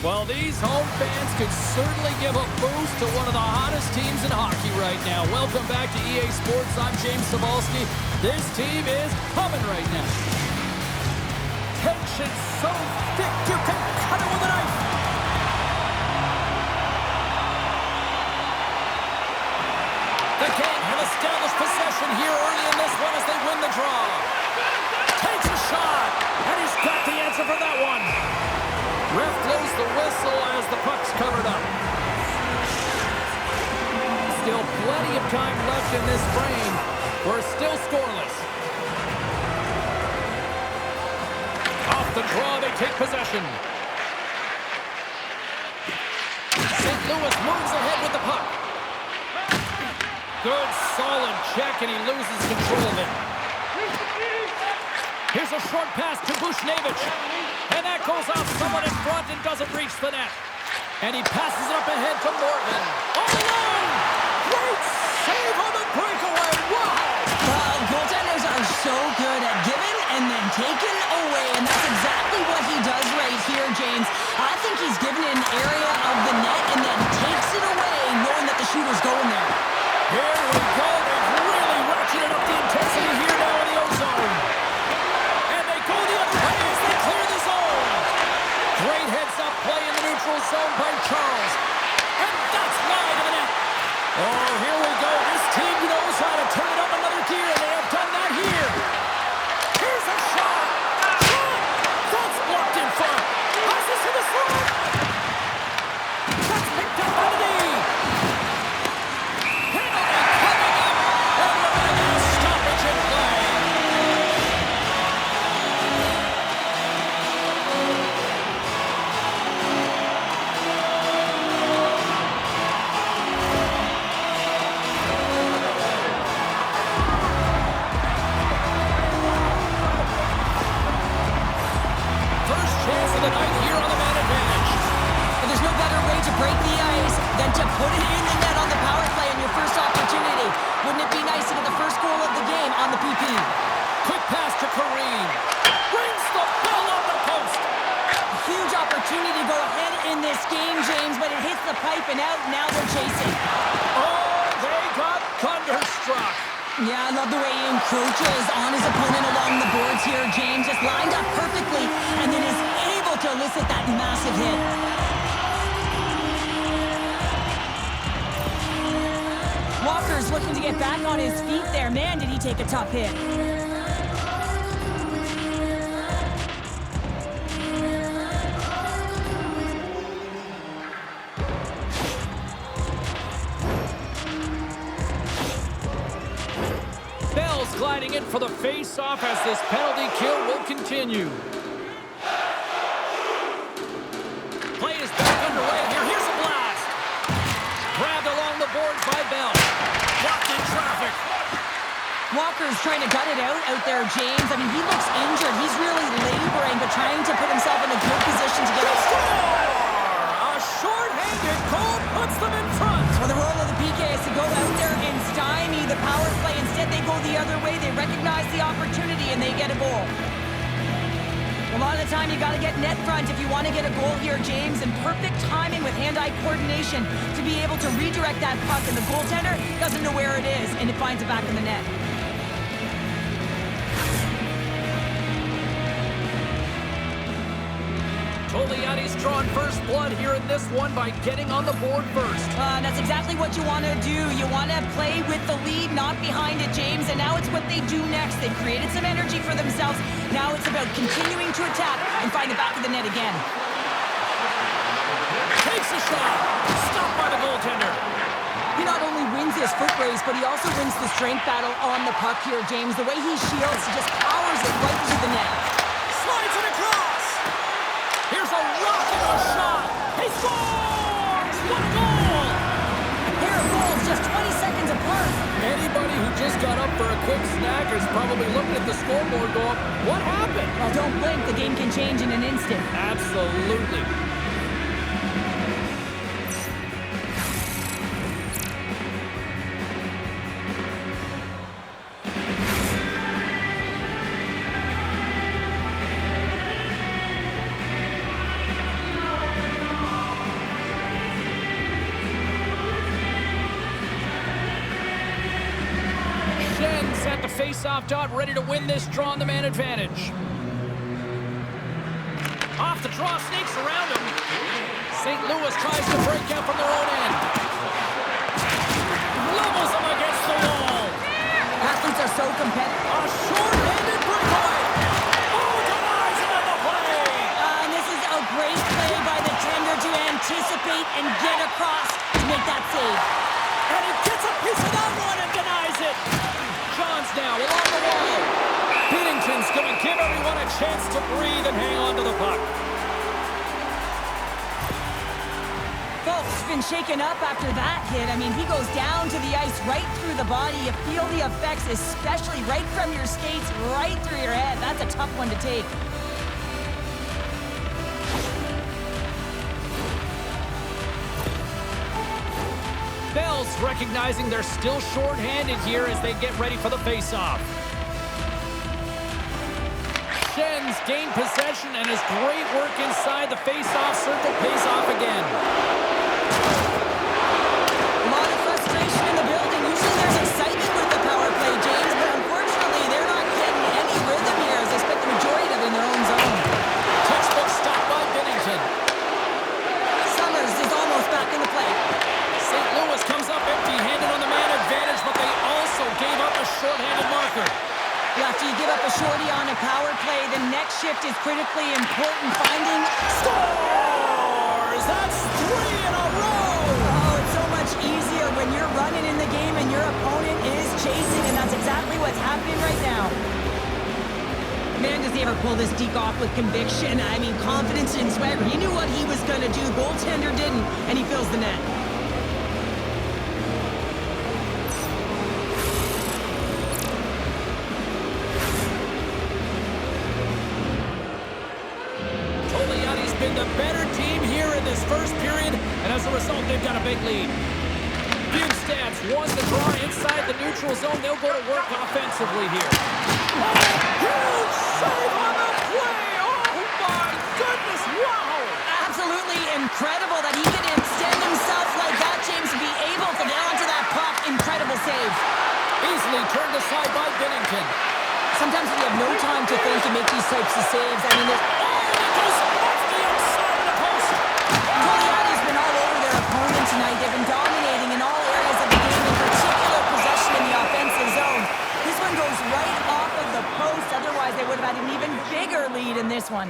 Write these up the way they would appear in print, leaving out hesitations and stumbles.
Well, these home fans could certainly give a boost to one of the hottest teams in hockey right now. Welcome back to EA Sports. I'm James Cybulski. This team is humming right now. Tension so thick you can cut it with a knife. The Kings have established possession here early in this one as they win the draw. Takes a shot, and he's got the answer for that one. Ref blows the whistle as the puck's covered up. Still plenty of time left in this frame. We're still scoreless. Off the draw, they take possession. St. Louis moves ahead with the puck. Good, solid check, and he loses control of it. Here's a short pass to Buchnevich. And that goes off someone in front and doesn't reach the net. And he passes it up ahead to Morgan. All alone! Great save on the breakaway! Wow! Goaltenders are so good at giving and then taking away. And that's exactly what he does right here, James. I think he's given an area of the net and then takes it away, knowing that the shooter's going there. Here we go. They've really ratcheted up the intensity here now in the O-zone. And they go the other way as they clear the zone. Great heads-up play in the neutral zone by Charles. And that's wide of the net. Oh, here we go. This team knows how to turn it up another gear, and they have done that here. Here's a shot. That's blocked in front. Passes to the slot. That's picked up by the D. Break the ice, then to put it in the net on the power play in your first opportunity. Wouldn't it be nice to get the first goal of the game on the PP? Quick pass to Kareem. Brings the ball on the post. A huge opportunity to go ahead in this game, James, but it hits the pipe and out. Now they're chasing. Oh, they got thunderstruck. Yeah, I love the way he encroaches on his opponent along the boards here, James. Just lined up perfectly and then is able to elicit that massive hit. Walker's looking to get back on his feet there. Man, did he take a tough hit. Bell's gliding in for the face-off as this penalty kill will continue. Play is back underway here. Here's a blast. Grabbed along the boards by Bell. Blocked in traffic. Walker's trying to gut it out there, James. I mean, he looks injured. He's really laboring, but trying to put himself in a good position to get a score. A short-handed goal puts them in front. Well, the role of the PK is to go out there and stymie the power play. Instead, they go the other way. They recognize the opportunity, and they get a goal. A lot of the time, you got to get net front if you want to get a goal here, James. And perfect timing with hand-eye coordination to be able to redirect that puck. And the goaltender doesn't know where it is, and it finds it back in the net. Togliatti's drawn first blood here in this one by getting on the board first. That's exactly what you want to do. You want to play with the lead, not behind it, James. And now it's what they do next. They've created some energy for themselves. Now it's about continuing to attack and find the back of the net again. Takes a shot. Stopped by the goaltender. He not only wins his foot race, but he also wins the strength battle on the puck here, James. The way he shields, he just powers it right to the net. Slides it across. Here's a rocket of a shot. He scores! What a goal! A pair of goals just 20 seconds apart. Anybody who just got up for a quick snack is probably looking at the scoreboard going, what happened? Well, don't blink. The game can change in an instant. Absolutely. face-off dot, ready to win this draw on the man advantage. Off the draw, snakes around him. St. Louis tries to break out from their own end. Levels him against the wall. Athletes are so competitive. A short-handed breakaway. Oh, denies him on the play. And this is a great play by the tender to anticipate and get across to make that save. And he gets a piece of that one and denies it. Johns now along the wall. Binnington's going to give everyone a chance to breathe and hang on to the puck. Folks, been shaken up after that hit. I mean, he goes down to the ice right through the body. You feel the effects, especially right from your skates, right through your head. That's a tough one to take. Bell's recognizing they're still short-handed here as they get ready for the face-off. Schenns gained possession, and his great work inside the face-off circle pays off again. A lot of frustration in the building. Usually there's excitement with the power play, James, but unfortunately they're not getting any rhythm here as they spent the majority of it in their own zone. Textbook stop by Binnington. Summers is almost back in the play. St. Louis comes up empty-handed on the man advantage, but they also gave up a short-handed marker. After you give up a shorty on a power play, the next shift is critically important. Finding Scores! That's 3 in a row! Oh, it's so much easier when you're running in the game and your opponent is chasing, and that's exactly what's happening right now. Man, does he ever pull this deke off with conviction? I mean, confidence and swagger. He knew what he was going to do. Goaltender didn't, and he fills the net. Been the better team here in this first period, and as a result, they've got a big lead. Bjugstad's won the draw inside the neutral zone. They'll go to work offensively here. Oh, huge save on the play! Oh, my goodness, wow! Absolutely incredible that he can extend himself like that, James, to be able to get onto that puck. Incredible save. Easily turned aside by Binnington. Sometimes we have no time to think and make these types of saves. I mean, there's... Goliathi's been all over their opponent tonight. They've been dominating in all areas of the game, in particular possession in the offensive zone. This one goes right off of the post. Otherwise, they would have had an even bigger lead in this one.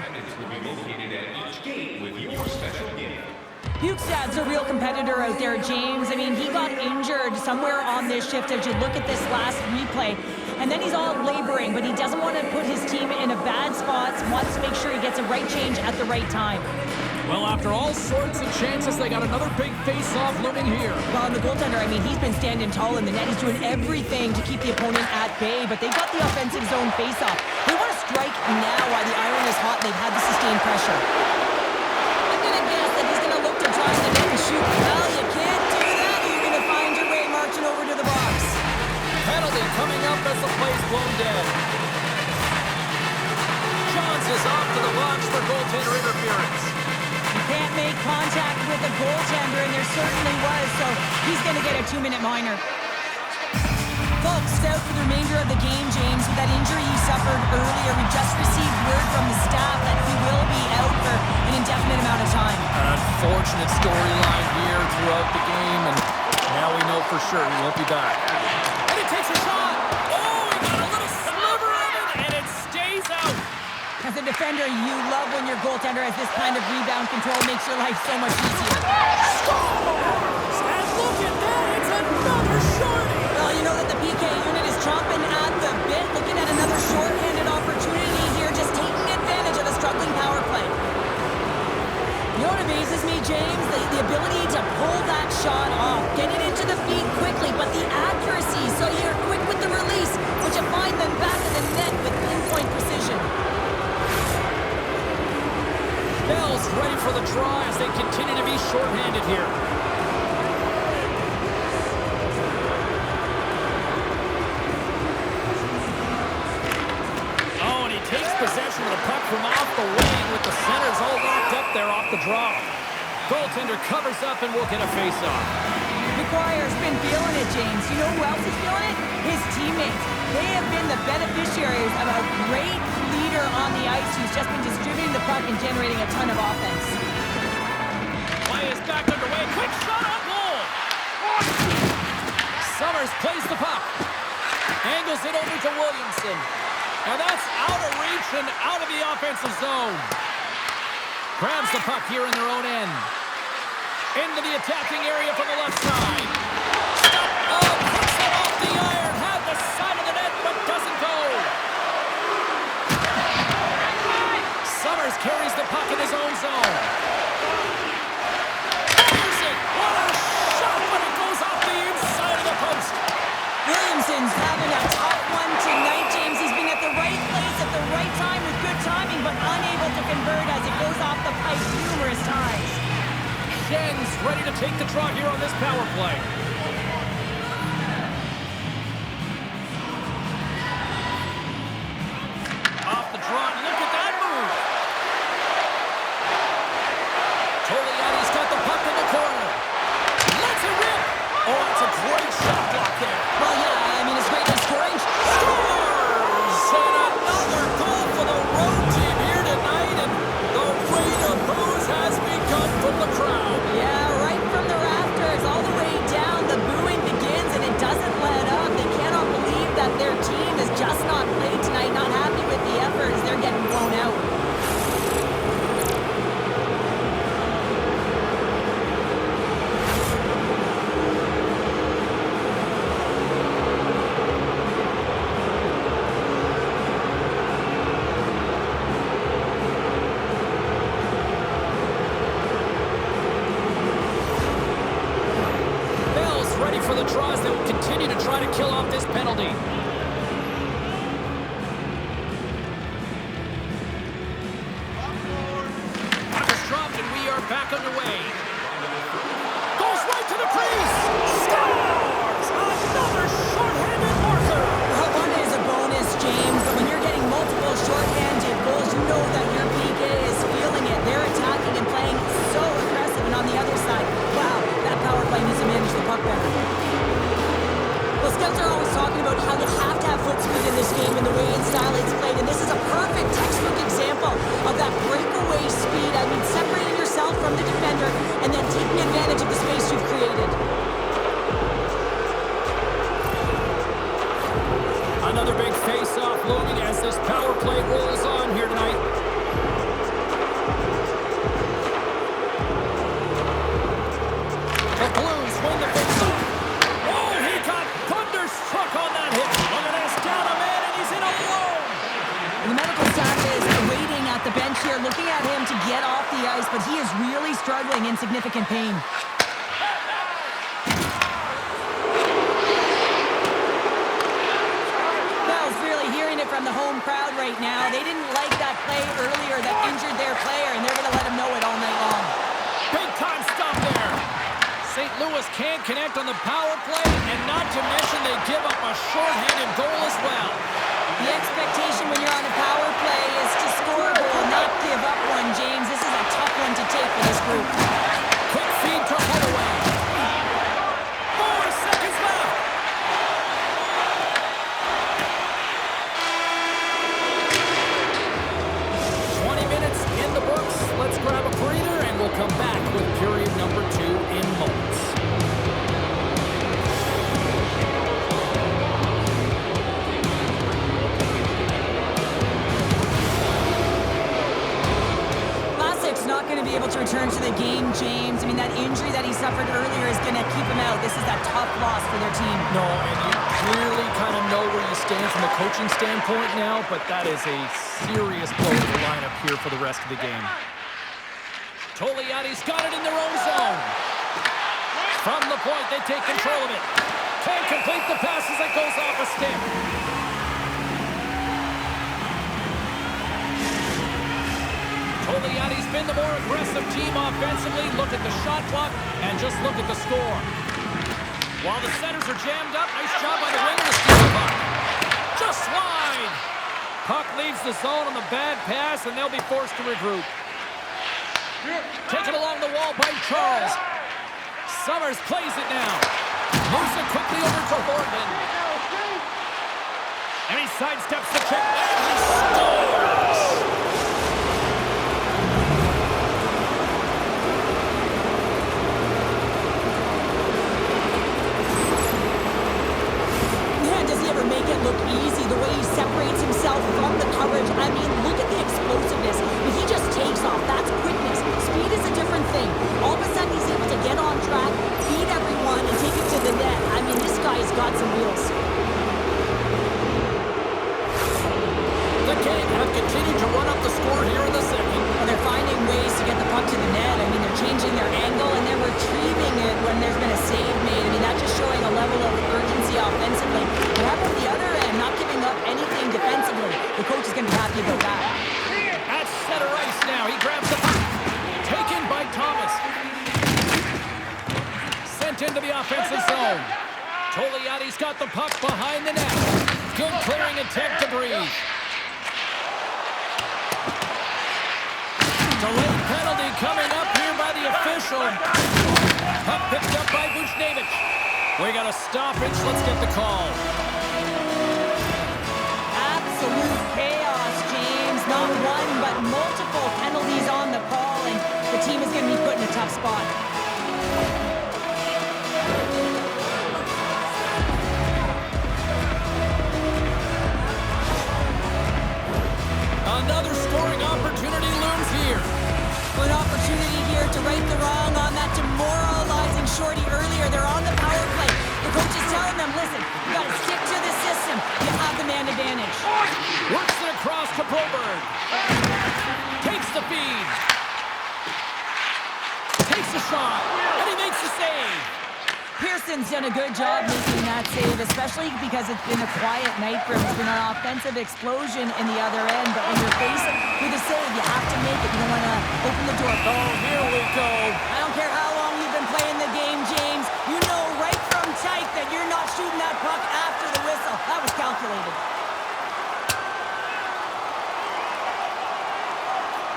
Bjugstad's a real competitor out there, James. I mean, he got injured somewhere on this shift as you look at this last replay. And then he's all laboring, but he doesn't want to put his team in a bad spot. Wants to make sure he gets a right change at the right time. Well, after all sorts of chances, they got another big face-off looming here. Well, and the goaltender, I mean, he's been standing tall in the net. He's doing everything to keep the opponent at bay, but they've got the offensive zone face-off. They want to strike now while the iron is hot and they've had the sustained pressure. I'm going to guess that he's going to look to try the net and shoot. Well, you can't do that. You're going to find your way marching over to the box. Penalty coming up as the play's blown dead. Johns is off to the box for goaltender interference. You can't make contact with the goaltender, and there certainly was, so he's going to get a 2-minute minor. Folks, out for the remainder of the game, James, with that injury he suffered earlier. We just received word from the staff that he will be out for an indefinite amount of time. An unfortunate storyline here throughout the game, and now we know for sure he won't be back. And he takes a shot! Oh, he got a little sliver of it, and it stays out! As a defender, you love when your goaltender has this kind of rebound control. Makes your life so much easier. Scores! And look at that! It's another shorty! Well, you know that the PK unit is chomping at the bit, looking at another shorthanded opportunity here, just taking advantage of a struggling power play. You know what amazes me, James? The ability to pull that shot off, get it into the feet quickly, but the accuracy, so you're quick with the release, but you find them back in the net with pinpoint precision. Bell's ready for the draw as they continue to be shorthanded here. Oh, and he takes possession of the puck from off the wing with the centers all locked up there off the draw. Goaltender covers up and will get a face-off. McGuire's been feeling it, James. You know who else is feeling it? His teammates. They have been the beneficiaries of a great leader on the ice who's just been distributing the puck and generating a ton of offense. Play is back underway. Quick shot on goal. Summers plays the puck. Angles it over to Williamson. And that's out of reach and out of the offensive zone. Grabs the puck here in their own end. Into the attacking area from the left side. Stop. Oh, puts it off the iron. Had the side of the net, but doesn't go. Summers carries the puck in his own zone. Fires it. What a shot, but it goes off the inside of the post. Williamson's having a tough one tonight, James. He's been at the right place at the right time with good timing, but unable to convert as it goes off the pipe numerous times. Schen's ready to take the draw here on this power play. Off the draw, look at that move. Toliani's got the puck in the corner. Lets it rip. Oh, it's a great shot block there. Well, yeah, I mean, it's great at scoring. Scores! And another goal for the road team here tonight, and the rain of booze has begun from the crowd. Yeah, right from the rafters, all the way down, the booing begins, and it doesn't let up. They cannot believe that their team has just not played tonight, not happy with the efforts. They're getting blown out. Bell's ready for the draws that will continue to try to kill off this penalty. Puck is dropped and we are back underway. Goes right to the crease. Scores! Another short-handed marker. Well, one is a bonus, James, but when you're getting multiple shorthanded goals, you know that your PK is feeling it. They're attacking and playing so aggressive, and on the other side, wow, that power play needs to manage the puck better. Well, Scouts are always talking about how you have to have foot speed in this game and the way and style it's played, and this is a perfect textbook example of that breakaway speed. I mean, separating yourself from the defender and then taking advantage of the space you've created. Another big face-off looming as this power play rolls on here tonight. The Blues win the face-off. Oh, he got thunderstruck on that hit. Look at this, down a man, and he's in alone. The medical staff is waiting at the bench here, looking at him to get off the ice, but he is really struggling in significant pain. Bell's really hearing it from the home crowd right now. They didn't like that play earlier that injured their player, and they're going to let him know it all night long. Big time stop there. St. Louis can't connect on the power play, and not to mention they give up a shorthanded goal as well. The expectation when you're on a power play is to score a goal, not give up one, James. This is a tough one to take for this group. Quick feed to Holloway. 4 seconds left. Minutes in the books. Let's grab a breather and we'll come back with period number 2 in moments. Vlasic's not going to be able to return to the game, James. I mean, that injury that he suffered earlier is going to keep him out. This is a tough loss for their team. No, and you clearly kind of know where you stand from a coaching standpoint now, but that is a serious blow to the lineup here for the rest of the game. Toliani's got it in their own zone. From the point, they take control of it. Can't complete the pass as it goes off a stick. Toliani's been the more aggressive team offensively. Look at the shot clock and just look at the score. While the centers are jammed up, nice job by the winger to steal the puck. Just wide. Puck leaves the zone on the bad pass, and they'll be forced to regroup. Taken along the wall by Charles. Summers plays it now. Moves it quickly over to Horton. And he sidesteps the kick, and he scores! Man, does he ever make it look easy, the way he separates himself from the coverage. I mean, look at the explosiveness. He just takes off. That's quickness. Speed is a different thing. All of a sudden, he's able to get on track, beat everyone, and take it to the net. I mean, this guy's got some wheels. The King have continued to run up the score here in the second. Well, they're finding ways to get the puck to the net. I mean, they're changing their angle, and they're retrieving it when there's been a save made. I mean, that's just showing a level of urgency offensively. But how about the other end, not giving up anything defensively? The coach is going to be happy about that. At center ice now, he grabs the puck. Taken by Thomas. Sent into the offensive zone. Togliatti's got the puck behind the net. Good clearing attempt to breathe. Delayed penalty coming up here by the official. Puck picked up by Buchnevich. We got a stoppage. Let's get the call. Absolute chaos, James. Not one, but multiple penalties on the call, and the team is going to be put in a tough spot. Another scoring opportunity looms here. An opportunity here to right the wrong on that demoralizing shorty earlier. They're on the power play. The coach is telling them, listen, you got to stick to the system. You have the man advantage. Works it across to Broberg. Takes the feed. Takes a shot. And he makes the save. Pearson's done a good job making that save, especially because it's been a quiet night for him. It's been an offensive explosion in the other end, but when you're faced with a save, you have to make it. You don't want to open the door. Oh, here we go. I don't care how long you've been playing the game, James. You know right from tight that you're not shooting that puck after the whistle. That was calculated.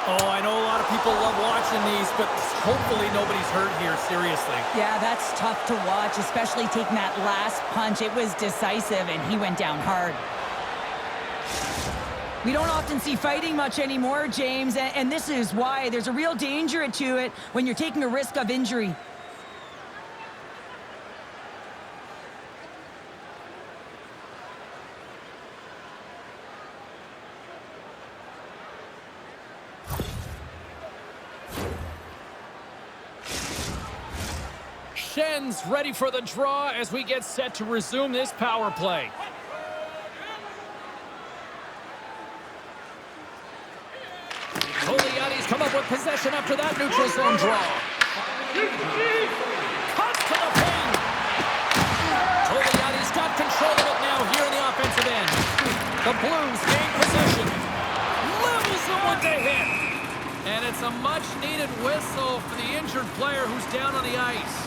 Oh, I know a lot of people love watching these, but hopefully nobody's hurt here, seriously. Yeah, that's tough to watch, especially taking that last punch. It was decisive, and he went down hard. We don't often see fighting much anymore, James, and this is why. There's a real danger to it when you're taking a risk of injury. Schenn ready for the draw as we get set to resume this power play. Togliatti's come up with possession after that neutral zone draw. Cuts to the paint. Togliatti's got control of it now here in the offensive end. The Blues gain possession. Levels them with the hit. And it's a much-needed whistle for the injured player who's down on the ice.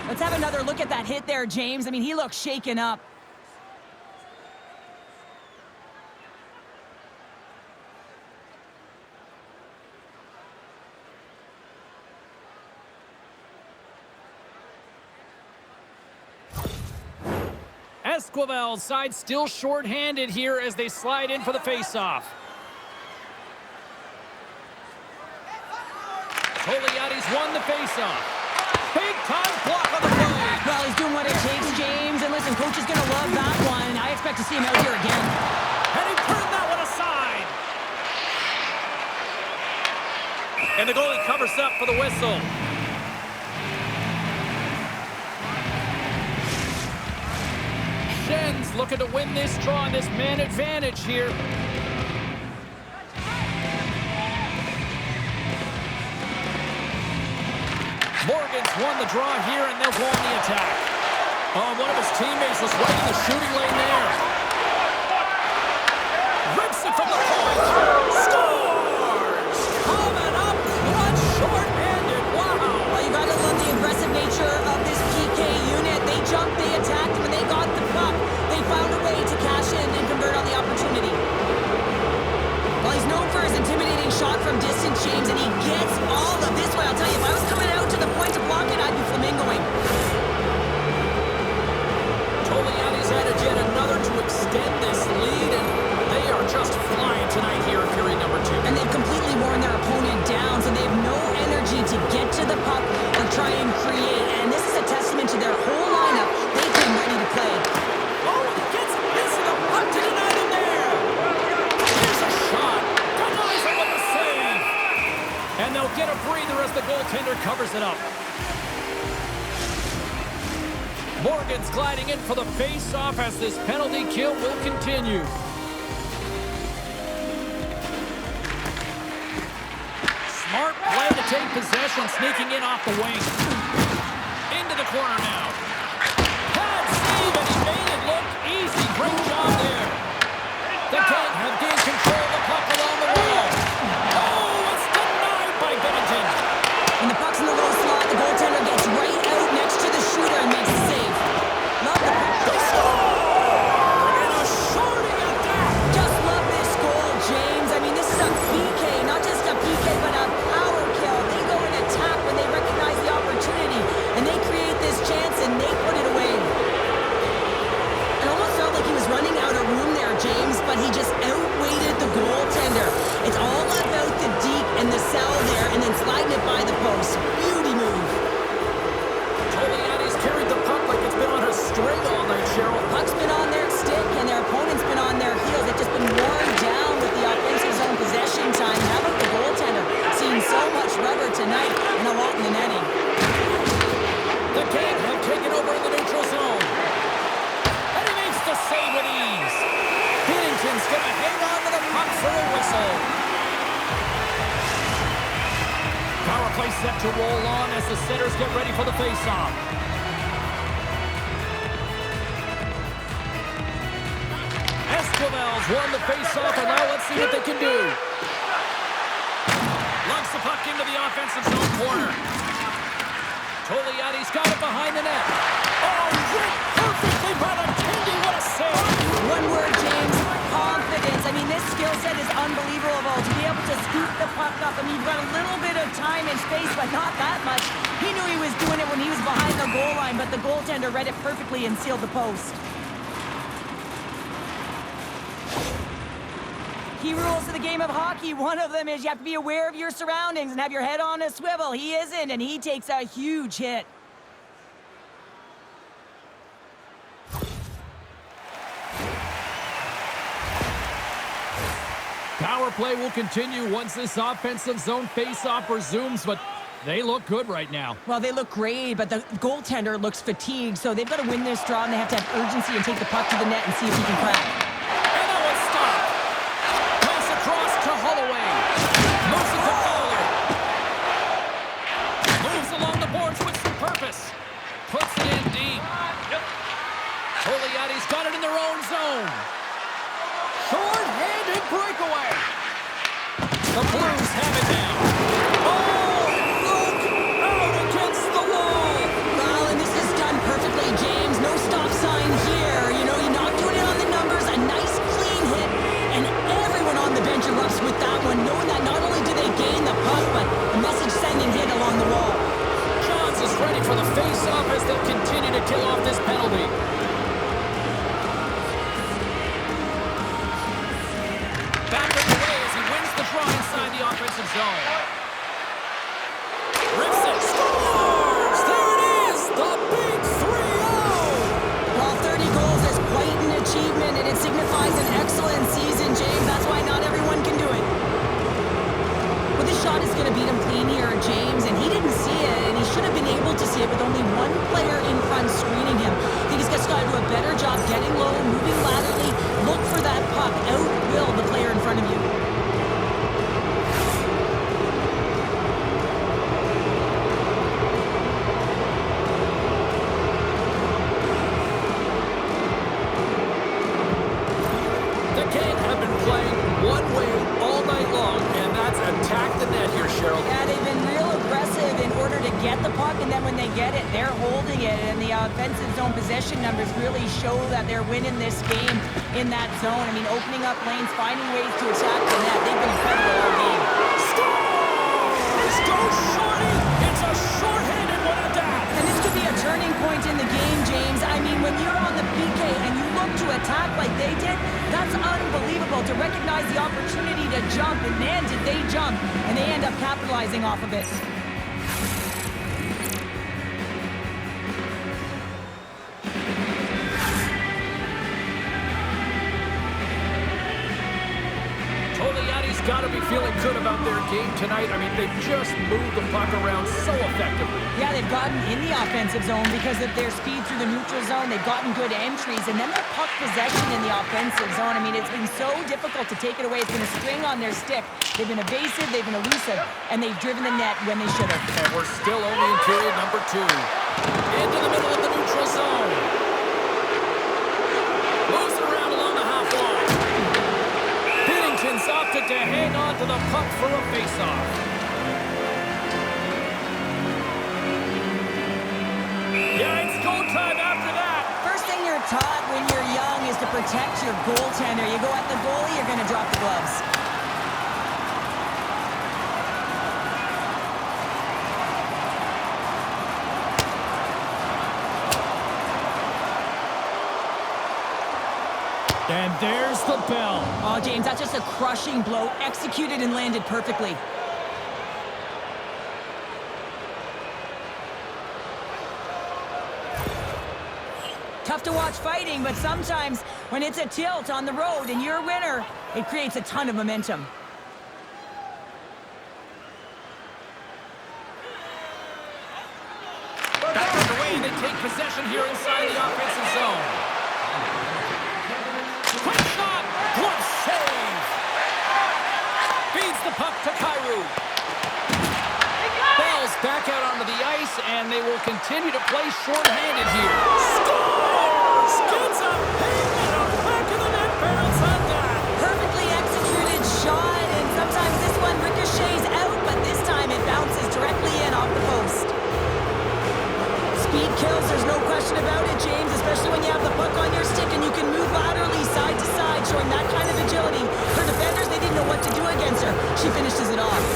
Let's have another look at that hit there, James. I mean, he looks shaken up. Esquivel's side still short-handed here as they slide in for the face-off. Togliatti's won the face-off. Big-time block on the play. Well, he's doing what it takes, James. And listen, coach is going to love that one. I expect to see him out here again. And he turned that one aside. And the goalie covers up for the whistle. Schenn's looking to win this draw on this man advantage here. Morgan's won the draw here, and they'll go on the attack. Oh, one of his teammates was right in the shooting lane there. Rips it from the point. Scores! Coming up, clutch, short-handed. Wow! Well, you got to love the aggressive nature of this PK unit. They jumped, they attacked, when they got the puck, they found a way to cash in and convert on the opportunity. Well, he's known for his intimidating shot from distance, James, and he gets all of this one. I'll tell you, if I was coming out to the point to block breather as the goaltender covers it up. Morgan's gliding in for the face-off as this penalty kill will continue. Smart play to take possession, sneaking in off the wing. Into the corner now. Pad save, and he made it look easy. Great job there. The Kings have gained control of the puck along the wall. Oh, it's denied by Binnington. When the puck's in the low slot, the goaltender gets right out next to the shooter and makes the save. Love the puck. They score! And a shorting at that. Just love this goal, James. I mean, this is a PK, not just a PK, but a power kill. They go and attack when they recognize the opportunity, and they create this chance, and they put it away. It almost felt like he was running out of room there, James, but he just outweighted the goaltender. It's all about the deep and the cell there, and then sliding it by the post. Beauty move. Toliani's carried the puck like it's been on a string all night, Cheryl. Puck's been on their stick, and their opponent's been on their heels. They've just been worn down with the offensive zone possession time. How about the goaltender? Seeing so much rubber tonight and a lot in the netting. The Kings have taken over in the neutral zone. And he makes the save with ease. Binnington's going to hang on to the puck for a whistle. Power play set to roll on as the Senators get ready for the faceoff. Esquivel's won the faceoff, and now let's see what they can do. Lugs the puck into the offensive zone corner. Toliani's got it behind the net. Oh, ripped perfectly by the Kindy. What a save. One word, James. Confidence. I mean, this skill set is unbelievable. To be able to scoop the puck up. I mean, you've got a little bit of time and space, but not that much. He knew he was doing it when he was behind the goal line, but the goaltender read it perfectly and sealed the post. Key rules to the game of hockey. One of them is you have to be aware of your surroundings and have your head on a swivel. He isn't, and he takes a huge hit. Power play will continue once this offensive zone face-off resumes, but they look good right now. Well, they look great, but the goaltender looks fatigued, so they've got to win this draw, and they have to have urgency and take the puck to the net and see if he can crack. And that one's stopped. Pass across to Holloway. Moves it to Fowler. Moves along the boards with some purpose. Puts it in deep. Toliani's got it in their own zone. Short-handed breakaway. The Blues have it now. Oh, look out against the wall. Well, and this is done perfectly, James. No stop sign here. You know, you're not doing it on the numbers. A nice, clean hit. And everyone on the bench erupts with that one, knowing that not only do they gain the puck, but a message-sending hit along the wall. Johns is ready for the face-off as they'll continue to kill off this penalty. Back of the way as he wins the draw inside the offensive zone. Rips it, scores! There it is, the big 3-0! Well, 30 goals is quite an achievement, and it signifies an excellent season, James. That's why not everyone can do it. Well, this shot is going to beat him clean here, James, and he didn't see it, and he should have been able to see it with only one player in front screening him. I think he's got to do a better job getting low, moving laterally, look for that puck, outwill the player in front of you. The Kings have been playing one way all night long, and that's attack the net here, Cheryl. Yeah, they've been real aggressive in order to get the puck, and then when they get it, they're holding it, and the offensive zone possession numbers really show that they're winning this game in that zone. I mean, opening up lanes, finding ways to attack the net. They've been incredible all game. Scores! Goes Shorty! It's a short-handed one at that! And this could be a turning point in the game, James. I mean, when you're on the PK and you look to attack like they did, that's unbelievable to recognize the opportunity to jump, and man, did they jump, and they end up capitalizing off of it. Toliani's got to be feeling good about their game tonight. I mean, they've just moved the puck around so effectively. Yeah, they've gotten in the offensive zone because of their speed through the neutral zone. They've gotten good entries, and then their puck possession in the offensive zone. I mean, it's been so difficult to take it away. It's been a string on their stick. They've been evasive, they've been elusive, and they've driven the net when they should have. And we're still only in period number 2. Into the middle of the neutral zone. Moves it around along the half wall. Binnington's opted to hang on to the puck for a face-off. Yeah, it's go time after that. First thing you're taught when you're young is to protect your goaltender. You go at the goalie, you're going to drop the gloves. And there's the bell. Oh, James, that's just a crushing blow, executed and landed perfectly. Tough to watch fighting, but sometimes when it's a tilt on the road and you're a winner, it creates a ton of momentum. Back underway, they take possession here inside the offensive zone. Quick shot! Good save! Feeds the puck to Kyrou. Bell's back out onto the ice, and they will continue to play shorthanded here. Scores! Gets a ping and a back of the net bounce on that. Perfectly executed shot, and sometimes this one ricochets out, but this time it bounces directly in off the post. Speed kills, there's no question about it, James, especially when you have the puck on your stick and you can move laterally side to side, showing that kind of agility. Her defenders, they didn't know what to do against her. She finishes it off.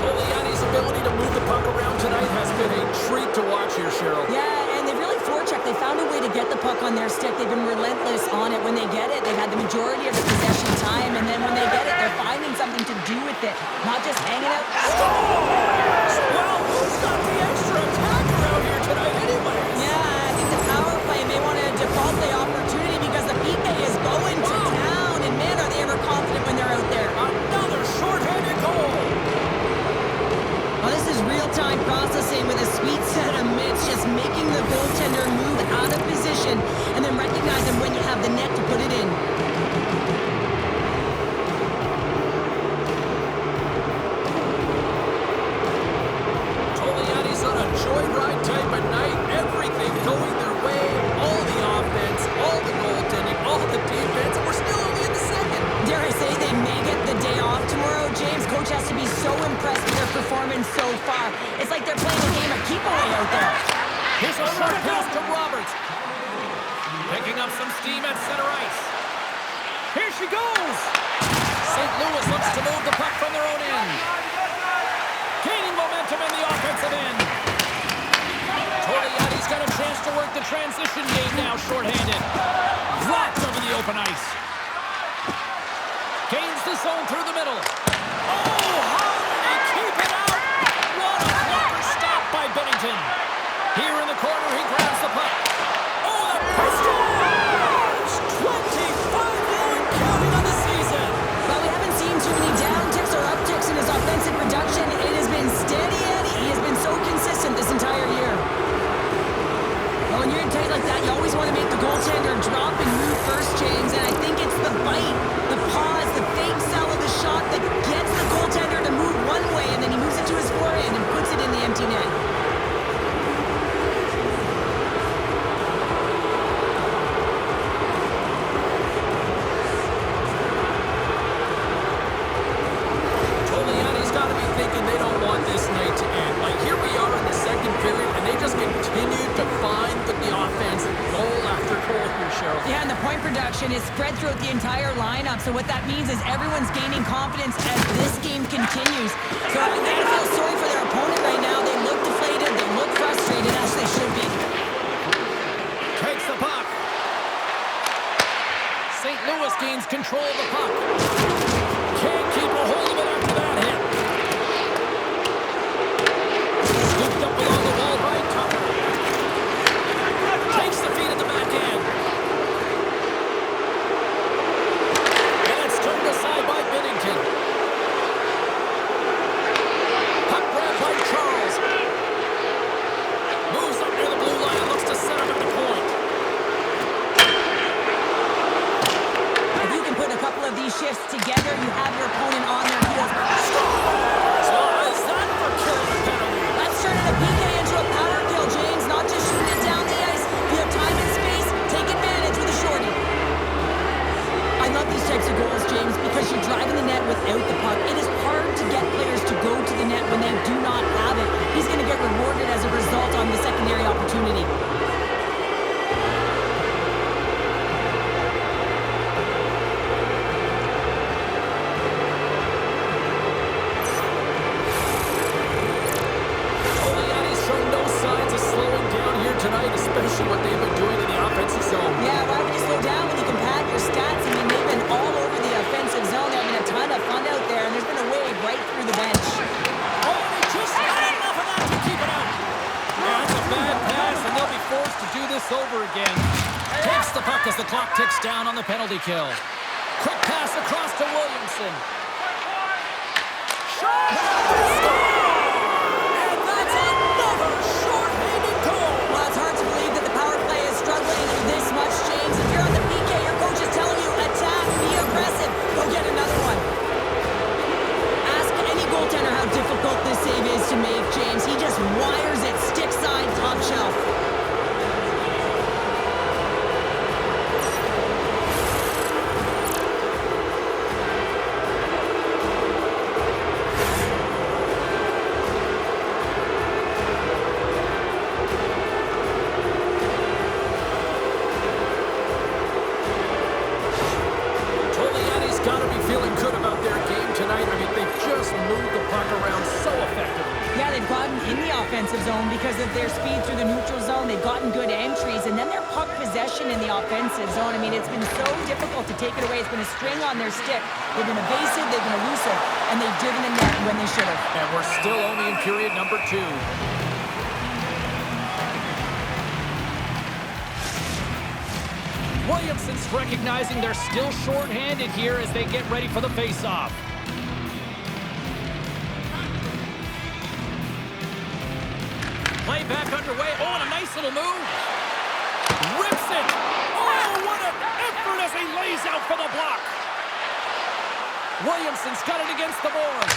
Toliani's ability to move the puck around tonight has been a treat to watch here, Cheryl. Yeah, and they've really forechecked. They found a way to get the puck on their stick. They've been relentless on it. When they get it, they've had the majority of the possession time, and then when they get it, they're finding something to do with it, not just hanging out. Scores! Well, who's got the extra attacker out here tonight anyways? Yeah, I think the power play may want to default the opportunity because the PK is going to town, and man, are they ever confident when they're out there. Another shorthanded goal. Well, this is real-time processing with a sweet set of mitts, just making the goaltender move out of position and then recognizing when you have the net to put it in. Toliani's on a joyride type of night. Everything going their way. All the offense, all the goaltending, all the defense. And we're still only in the second. Dare I say they may get the day off tomorrow, James? Coach has to be so impressed with their performance so far. It's like they're playing a game of keep away out there. Here's a short pass to Roberts. Picking up some steam at center ice. Here she goes. St. Louis looks to move the puck from their own end. Gaining momentum in the offensive end. Toliani's got a chance to work the transition game now, shorthanded. Blocked over the open ice. Gains the zone through the middle. Oh, how did he keep it out? What a blocker stop by Binnington. Here in the corner, he grabs the puck. Oh, the scores! 25 goal and counting on the season. Well, we haven't seen too many downticks or upticks in his offensive production. It has been steady Eddie. He has been so consistent this entire year. Well, when you're in tight like that, you always want to make the goaltender drop and move first, James, and I think it's the bite, the pause, the fake sell of the shot that gets the goaltender to move one way, and then he moves it to his forehand and puts it in the empty net. Toliani's got to be thinking they don't want this night to end. Like, here we are in the second period, and they just continue to find the offense goal after goal here, Cheryl. Yeah, and the point production is spread throughout the entire lineup. So what that means is everyone's gaining confidence as this game continues. So I mean, they feel sorry for their opponent right now. They look deflated. They look frustrated, as they should be. Takes the puck. St. Louis gains control of the puck. Can't keep a hold of it after that hit. Scooped up along the wall right, top as the clock ticks down on the penalty kill. Quick pass across to Williamson. Shot! And that's another short-handed goal! Well, it's hard to believe that the power play is struggling this much, James. If you're on the PK, your coach is telling you, attack, be aggressive, go get another one. Ask any goaltender how difficult this save is to make, James. He just wires it stick side, top shelf. Zone because of their speed through the neutral zone. They've gotten good entries, and then their puck possession in the offensive zone. I mean, it's been so difficult to take it away. It's been a string on their stick. They've been evasive, they've been elusive, and they've driven the net when they should have. And we're still only in period number 2. Williamson's recognizing they're still short-handed here as they get ready for the face-off. Play back underway. Oh, and a nice little move. Rips it. Oh, what an effort as he lays out for the block. Williamson's got it against the boards.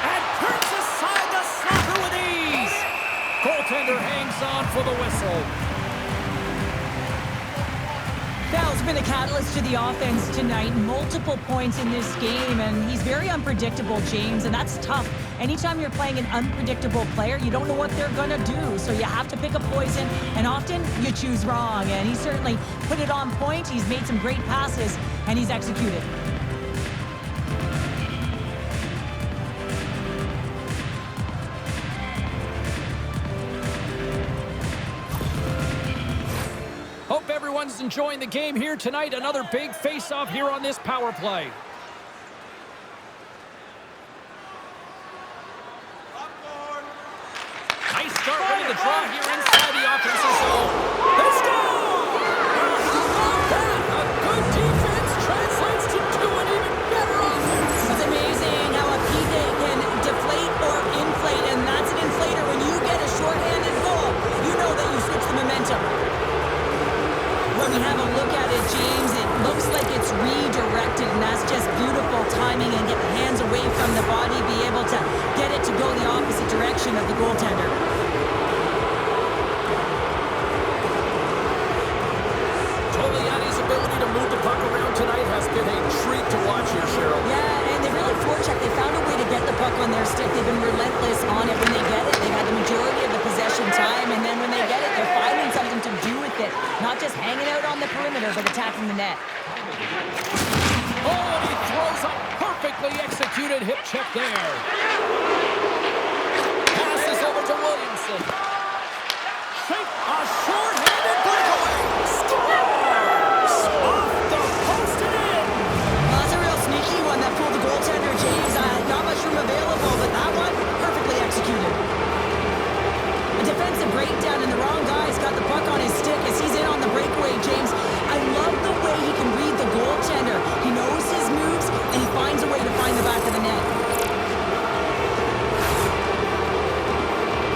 And turns aside the slapper with ease. Goaltender hangs on for the whistle. Bell's been a catalyst to the offense tonight. Multiple points in this game, and he's very unpredictable, James, and that's tough. Anytime you're playing an unpredictable player, you don't know what they're going to do, so you have to pick a poison, and often you choose wrong, and he certainly put it on point. He's made some great passes, and he's executed. Hope everyone's enjoying the game here tonight. Another big face-off here on this power play. Nice start winning the draw here inside the offensive zone. They score! How about that? A good defense translates to an even better offense. It's amazing how a PK can deflate or inflate, and that's an inflator. When you get a shorthanded goal, you know that you switch the momentum. When we have a look at it, James, it looks like it's redirected, and that's just beautiful timing and get the hands away from the body, be able to get it to go the opposite direction of the goaltender. Toliani's ability to move the puck around tonight has been a treat to watch here, Cheryl. Yeah, and they really forecheck. They found a way to get the puck on their stick. They've been relentless on it when they get it. They've had the majority of the possession time, and then when they get it, they're finding something to do with it. Not just hanging out on the perimeter, but attacking the net. Oh, and he throws a perfectly executed hip check there. Passes over to Williamson. A short-handed breakaway. Scores! Off the post and in. Well, that's a real sneaky one that pulled the goaltender, James. Not much room available, but that one, perfectly executed. A defensive breakdown, and the wrong guy's got the puck on his stick as he's in on the breakaway, James. I love the way he can read the goaltender. He knows his moves, and he finds a way to find the back of the net.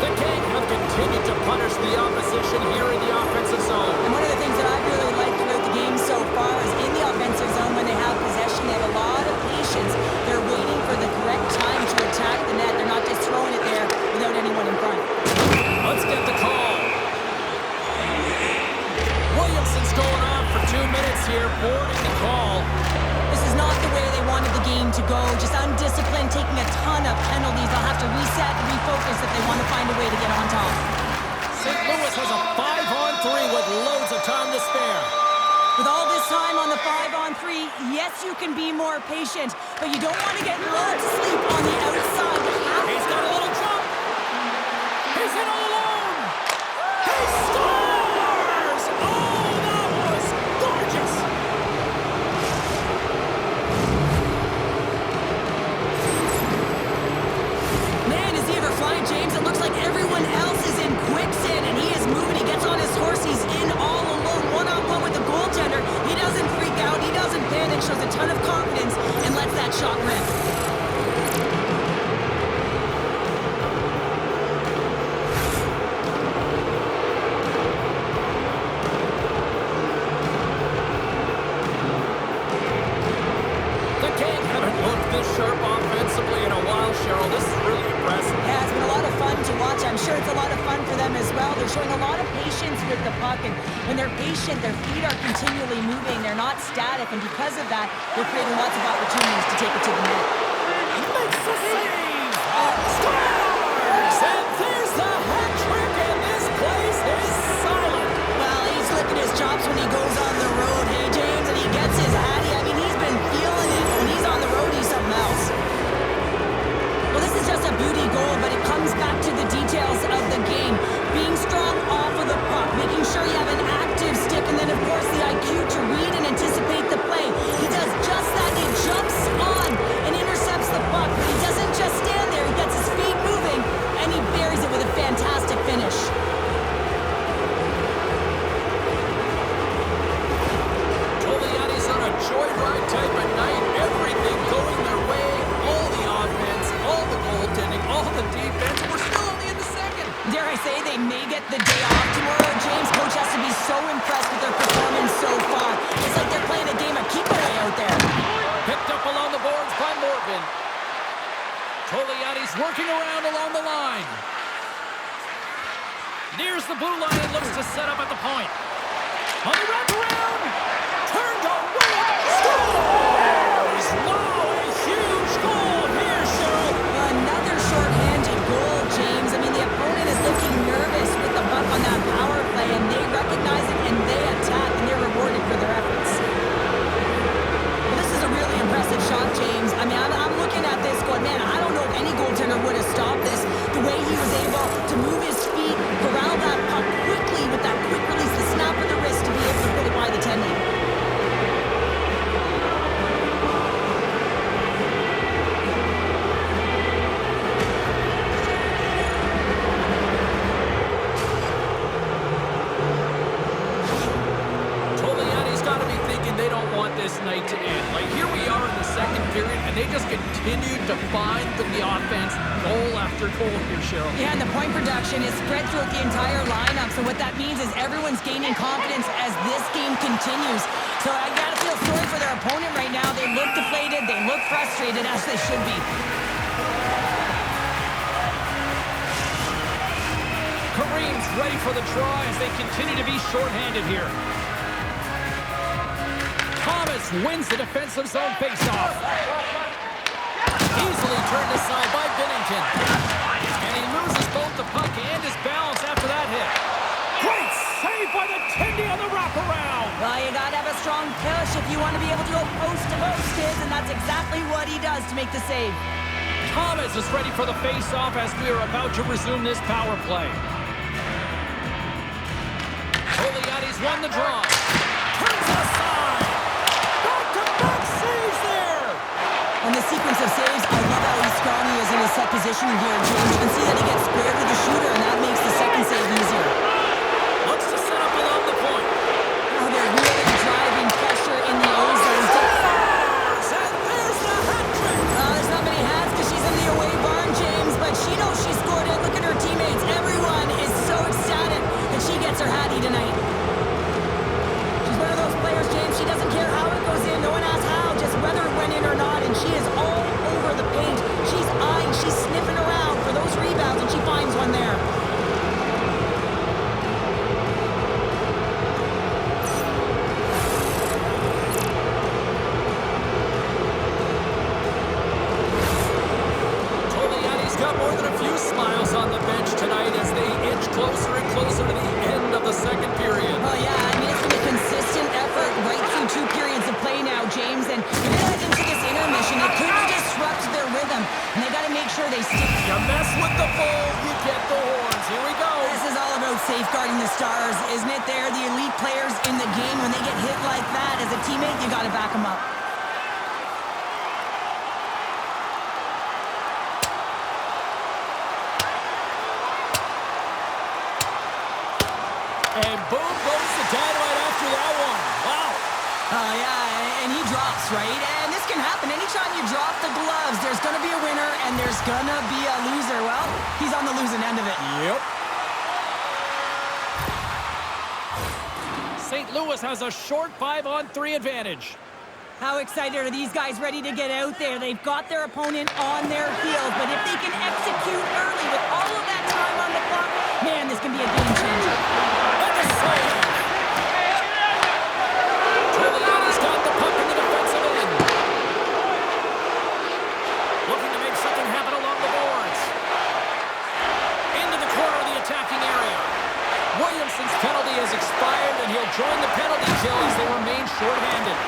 The King have continued to punish the opposition here in the offensive zone. And one of the things that I really like throughout the game so far is in the offensive zone when they have possession, they have a lot of patience. They're waiting for the correct time to attack the net. They're not just throwing it there without anyone in front. Let's get the call. Williamson's going on for 2 minutes here, boarding the call. This is not the way they wanted the game to go. Just undisciplined, taking a ton of penalties. They'll have to reset and refocus if they want to find a way to get on top. St. Louis has a 5-on-3 with loads of time to spare. With all this time on the 5-on-3, yes, you can be more patient, but you don't want to get lulled to sleep on the outside. He's got a little jump. He's in all alone. He scores! Oh, that was gorgeous. Man, is he ever flying, James? It looks like everyone else is in quicksand, and he is moving. He gets on his horse. He's in all alone, one-on-one with the goaltender. showing a lot of patience with the puck, and when they're patient, their feet are continually moving. They're not static, and because of that, they're creating lots of opportunities to take it to the net. He makes the save! Scores! And there's the hat trick, and this place is silent. Well, he's licking his chops when he goes on the road, hey, James, and he gets his hattie. I mean, he's been feeling it. When he's on the road, he's something else. Well, this is just a beauty goal, but it comes back to the details of the game. Being strong off of the puck, making sure you have an active stick, and then, of course, the IQ to read and anticipate the play. He does just that. He jumps on and intercepts the puck, but he doesn't just stand there. He gets his feet moving, and he buries it with a fantastic finish. Togliatti's on a joyride type of night. Everything going their way. All the offense, all the goaltending, all the defense. We're still only in the second. Dare I say they may get the day off tomorrow, James. Coach has to be so impressed with their performance so far. It's like they're playing a game of keep away out there. Picked up along the boards by Morgan. Togliatti's working around along the line. Nears the blue line and looks to set up at the point. On the wraparound. Turned away. Scores! Wow, a huge goal here, Cheryl. Another short-handed goal, James. I mean, the opponent is looking nervous with the puck on that power play, and they recognize it, and they attack, and they're rewarded for their efforts. Well, this is a really impressive shot, James. I mean, I'm looking at this going, man, I don't know if any goaltender would have stopped this. The way he was able to move his feet, corral that puck quickly with that quick release, the snap of the wrist to be able to put it by the 10-net. Togliatti's got to be thinking they don't want this night to end. Like, here we are in the second period, and they just continue to find the offense goal after goal here, Cheryl. Yeah, and the point production is spread throughout the entire lineup. So what that means is everyone's gaining confidence as this game continues. So I gotta feel sorry for their opponent right now. They look deflated, they look frustrated, as they should be. Kareem's ready for the draw as they continue to be shorthanded here. Thomas wins the defensive zone faceoff. Easily turned aside by Binnington. And he loses both the puck and his balance after that hit. Great save by the Tendy on the wraparound. Well, you gotta have a strong push if you want to be able to go post to post, kids, and that's exactly what he does to make the save. Thomas is ready for the faceoff as we are about to resume this power play. Togliatti's won the draw. Turns aside. Back-to-back saves there. On the sequence of saves, I love how strong he is in his set position here, James. You can see that he gets squared with the shooter, and that makes the second save easier. Looks to set up along the point. Oh, they're really driving pressure in the O-zone. And there's the hat trick. There's not many hats because she's in the away barn, James, but she knows she scored it. Look at her teammates. Everyone is so ecstatic that she gets her hattie tonight. She's one of those players, James. She doesn't care how it goes in. No one asks how, just whether it went in or not, and she is all over the paint. She's eyeing, she's sniffing around for those rebounds, and she finds one there. Togliatti's got more than a few smiles on the bench tonight as they inch closer and closer to the end of the second period. Well, yeah, I mean, it's been a consistent effort right through 2 periods of play now, James, and if it heads into this intermission, it could disrupt their rhythm, and they got to make sure they stick. You mess with the bull, you get the horns. Here we go. This is all about safeguarding the stars, isn't it? They're the elite players in the game. When they get hit like that, as a teammate, you got to back them up. And boom goes the dynamite after that one. Wow. Yeah, and he drops, right? And this can happen. Anytime you drop the gloves, there's going to be a winner and there's going to be a loser. Well, he's on the losing end of it. Yep. St. Louis has a short 5-on-3 advantage. How excited are these guys ready to get out there? They've got their opponent on their heels, but if they can execute early with all of that time on the clock, Man, this can be a game changer. And the save. Giuliani's got the puck in the defensive end. Looking to make something happen along the boards. Into the corner of the attacking area. Williamson's penalty has expired, and he'll join the penalty kill as they remain shorthanded.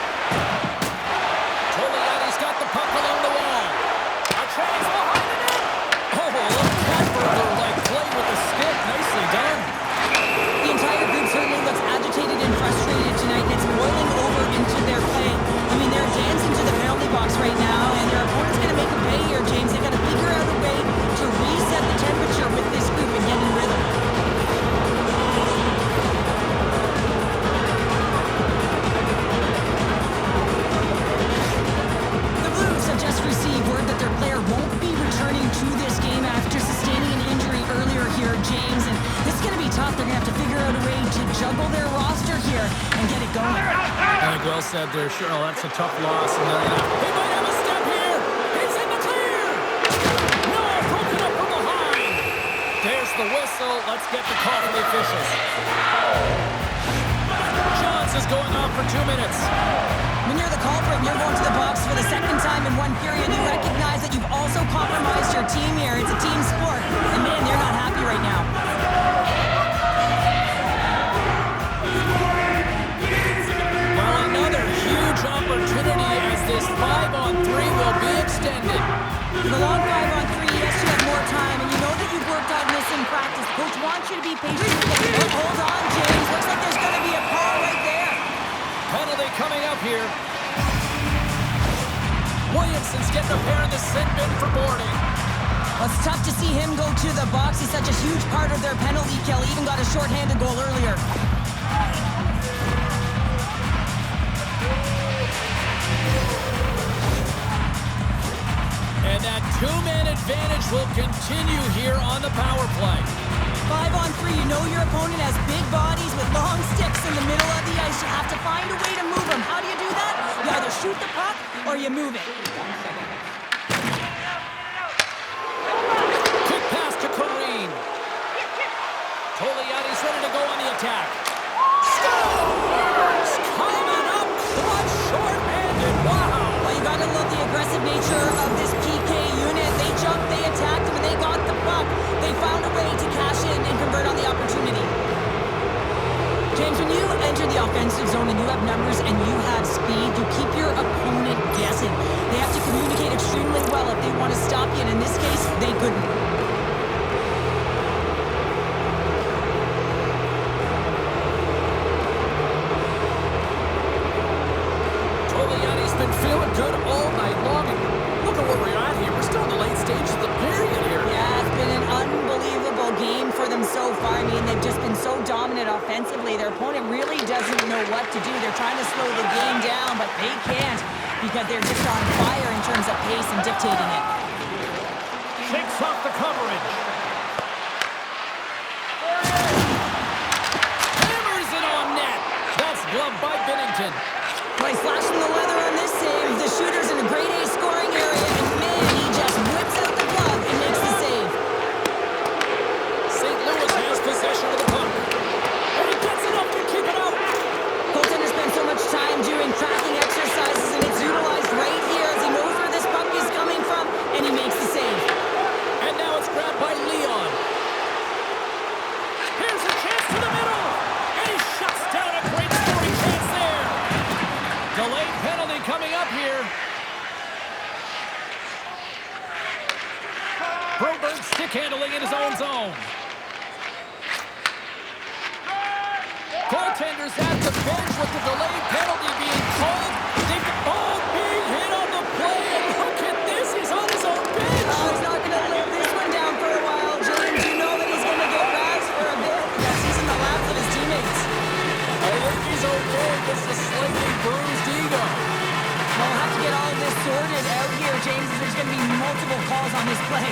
Giuliani's got the puck along the wall. A chance behind the net. Oh, a little cat burglar-like play with the stick. Nicely done. The entire group certainly looks agitated and frustrated tonight, and it's boiling over into their play. I mean, they're dancing to the penalty box right now, and their opponent's going to make a pay here, James. They got to figure out a way to reset the temperature with this group and get in rhythm. The Blues have just received word that their player won't be returning to this game after sustaining an injury earlier here, James, and this is going to be tough. They're going to have to figure out a way to juggle their roster here and get it going. I think well said there, Cheryl. That's a tough loss. And they're gonna... He might have a step here. He's in the clear. No, broken up from behind. There's the whistle. Let's get the call from the officials. Johns is going off for 2 minutes. When you're the culprit and you're going to the box for the second time in one period, you recognize that you've also compromised your team here. It's a team sport, and man, they're not happy right now. Well, another huge opportunity as this 5-on-3 will be extended. For the long 5-on-3, yes, you have more time, and you know that you've worked on this in practice. Coach wants you to be patient. Oh, hold on, James. Looks like there's going to be a call right there. Penalty coming up here. Williamson's getting a pair in the sin bin for boarding. Well, it's tough to see him go to the box. He's such a huge part of their penalty kill. He even got a shorthanded goal earlier. And that two-man advantage will continue here on the power play. 5-on-3, you know your opponent has big bodies with long sticks in the middle of the ice. You have to find a way to move them. How do you do that? You either shoot the puck or you move it. Quick pass to Corrine. Giuliani's ready to go on the attack. Scores! Coming up clutch, short-handed. Wow! Well, you gotta love the aggressive nature of this PK unit. They jumped, they attacked him, and they got the puck. They found a way to cash in and convert on the opportunity. James, when you enter the offensive zone and you have numbers and you have speed, you keep your opponent guessing. They have to communicate extremely well if they want to stop you, and in this case, they couldn't. Giuliani's been feeling good all night long. And look at where we're at here. We're still in the late stages of the period here. Yeah, it's been an unbelievable game for them so far. I mean, they've just been so dominant offensively. Their opponent really doesn't know what to do. They're trying to slow the game down, but they can't because they're just on fire in terms of pace and dictating it. Shakes off the coverage. Hammers it on net. That's gloved by Binnington. Well, he's flashing the leather on this save. The shooter's in a grade A scoring area, and man, he just whips out the glove and makes the save. St. Louis has possession of the puck. And he gets enough to keep it out. Goaltender spends so much time doing tracking exercises, and it's utilized right here as he knows where this puck is coming from, and he makes the save. And now it's grabbed by Leon. Here's a chance to the middle. And he shuts down a great scoring chance there. Delayed penalty coming up here. Broberg stick handling in his own zone. Goaltenders at the bench with the delayed penalty being called. They've all being hit on the play, and look at this. He's on his own bench. Oh, he's not going to live this one down for a while, James. You know that he's going to get razzed for a bit because he's in the laps of his teammates. I think he's okay. Just a slightly bruised ego. Well, we'll have to get all of this sorted out here, James, as there's going to be multiple calls on this play.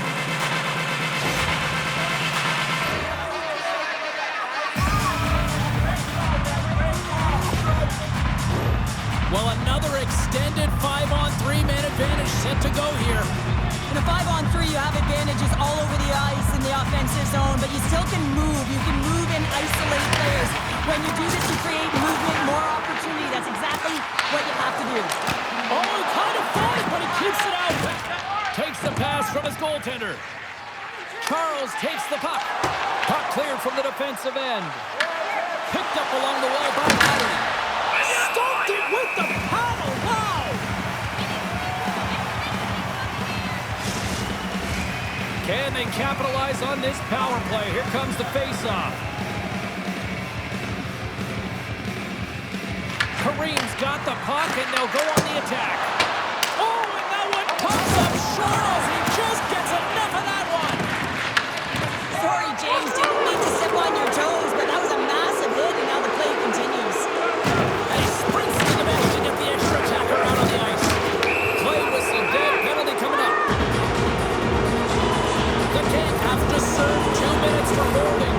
Well, another extended 5-on-3 man advantage set to go here. In a 5-on-3, you have advantages all over the ice in the offensive zone, but you still can move. You can move and isolate players. When you do this, you create movement, more opportunity. That's exactly what you have to do. Oh, he kind of fought it, but he keeps it out. Takes the pass from his goaltender. Charles takes the puck. Puck cleared from the defensive end. Picked up along the wall by Addy. Stopped it with the paddle. Wow! Can they capitalize on this power play? Here comes the face-off. Kareem's got the puck, and they'll go on the attack. Oh, and that one pops up short as he just gets enough of that one. Sorry, James. Didn't mean to step on your toes, but that was a massive hit, and now the play continues. And he sprints to the bench to get the extra attacker out on the ice. Play whistle dead, penalty coming up. The King have to serve 2 minutes for holding.